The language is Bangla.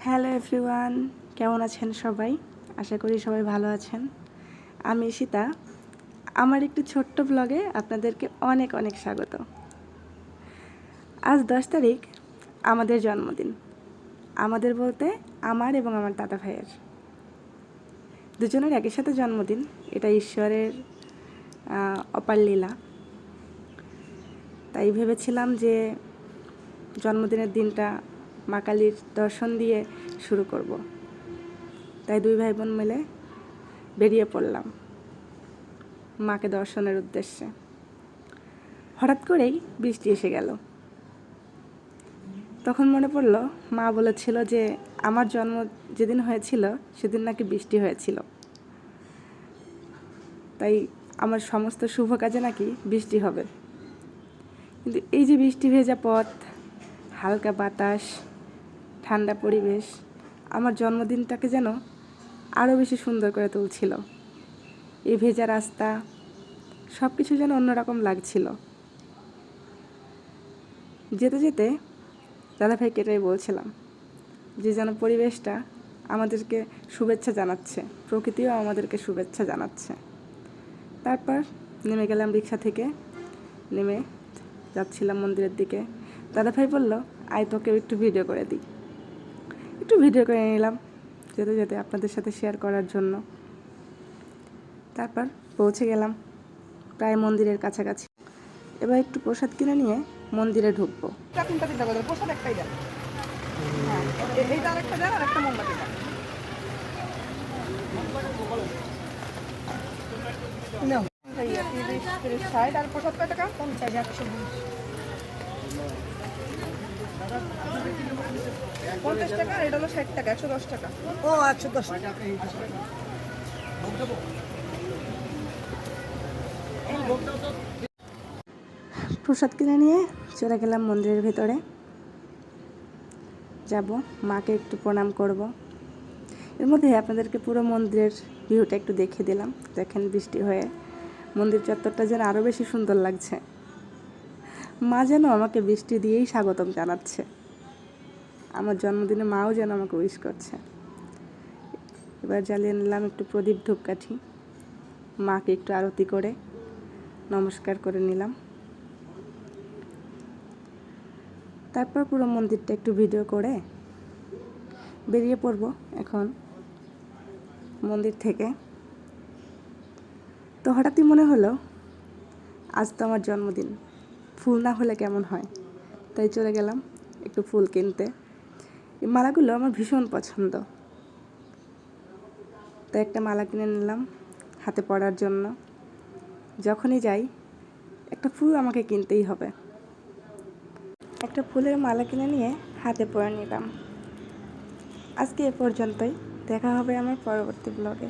হ্যালো এভরিওয়ান, কেমন আছেন সবাই? আশা করি সবাই ভালো আছেন। আমি ঈশিতা। আমার একটি ছোট্ট ব্লগে আপনাদেরকে অনেক অনেক স্বাগত। আজ 10 তারিখ আমাদের জন্মদিন। আমাদের বলতে আমার এবং আমার দাদা ভাইয়ের দুজনের একই সাথে জন্মদিন। এটা ঈশ্বরের অপার লীলা। তাই ভেবেছিলাম যে জন্মদিনের দিনটা মা কালীর দর্শন দিয়ে শুরু করব। তাই দুই ভাই বোন মিলে বেরিয়ে পড়লাম মাকে দর্শনের উদ্দেশ্যে। হঠাৎ করেই বৃষ্টি এসে গেল। তখন মনে পড়ল মা বলেছিল যে আমার জন্ম যেদিন হয়েছিল সেদিন নাকি বৃষ্টি হয়েছিল, তাই আমার সমস্ত শুভ কাজে নাকি বৃষ্টি হবে। কিন্তু এই যে বৃষ্টি ভেজা পথ, হালকা বাতাস, ঠান্ডা পরিবেশ আমার জন্মদিনটাকে যেন আরও বেশি সুন্দর করে তুলছিল। এই ভেজা রাস্তা, সব কিছু যেন অন্যরকম লাগছিল। যেতে যেতে দাদাভাইকে এটাই বলছিলাম যে যেন পরিবেশটা আমাদেরকে শুভেচ্ছা জানাচ্ছে, প্রকৃতিও আমাদেরকে শুভেচ্ছা জানাচ্ছে। তারপর নেমে গেলাম রিক্সা থেকে, নেমে যাচ্ছিলাম মন্দিরের দিকে। দাদাভাই বলল, আয় তোকে একটু ভিডিও করে দিই। একটু ভিডিও করে নিলাম যেতে যেতে আপনাদের সাথে শেয়ার করার জন্য। তারপর পৌঁছে গেলাম প্রায় মন্দিরের কাছাকাছি। এবার একটু প্রসাদ কিনে নিয়ে মন্দিরে ঢুকবো। প্রসাদ একটাই দেন, এইটা আরেকটা দেন, আর একটা মোমবাতি দেন। আর প্রসাদ কয় টাকা? 50, 150 টাকা। এটা হলো 60 টাকা, 110 টাকা। ও আচ্ছা, 10 টাকা। প্রসাদ কিনে নিয়ে চলে গেলাম মন্দিরের ভেতরে। যাব, মাকে একটু প্রণাম করব। এর মধ্যে আপনাদেরকে পুরো মন্দিরের ভিউটা একটু দেখিয়ে দিলাম। দেখেন বৃষ্টি হয়ে মন্দির চত্বরটা যেন আরও বেশি সুন্দর লাগছে। মা যেন আমাকে বৃষ্টি দিয়েই স্বাগতম জানাচ্ছে। আমার জন্মদিনে মাও যেন আমাকে উইশ করছে। এবার জ্বালিয়ে নিলাম একটু প্রদীপ ধূপকাঠি, মাকে একটু আরতি করে নমস্কার করে নিলাম। তারপর পুরো মন্দিরটা একটু ভিডিও করে বেরিয়ে পড়ব এখন মন্দির থেকে। তো হঠাৎই মনে হলো আজ তো আমার জন্মদিন, ফুল না হলে কেমন হয়। তাই চলে গেলাম একটু ফুল কিনতে। এই মালাগুলো আমার ভীষণ পছন্দ, তাই একটা মালা কিনে নিলাম হাতে পরার জন্য। যখনই যাই একটা ফুল আমাকে কিনতেই হবে। একটা ফুলের মালা কিনে নিয়ে হাতে পরে নিলাম। আজকে এ পর্যন্তই। দেখা হবে আমার পরবর্তী ব্লগে।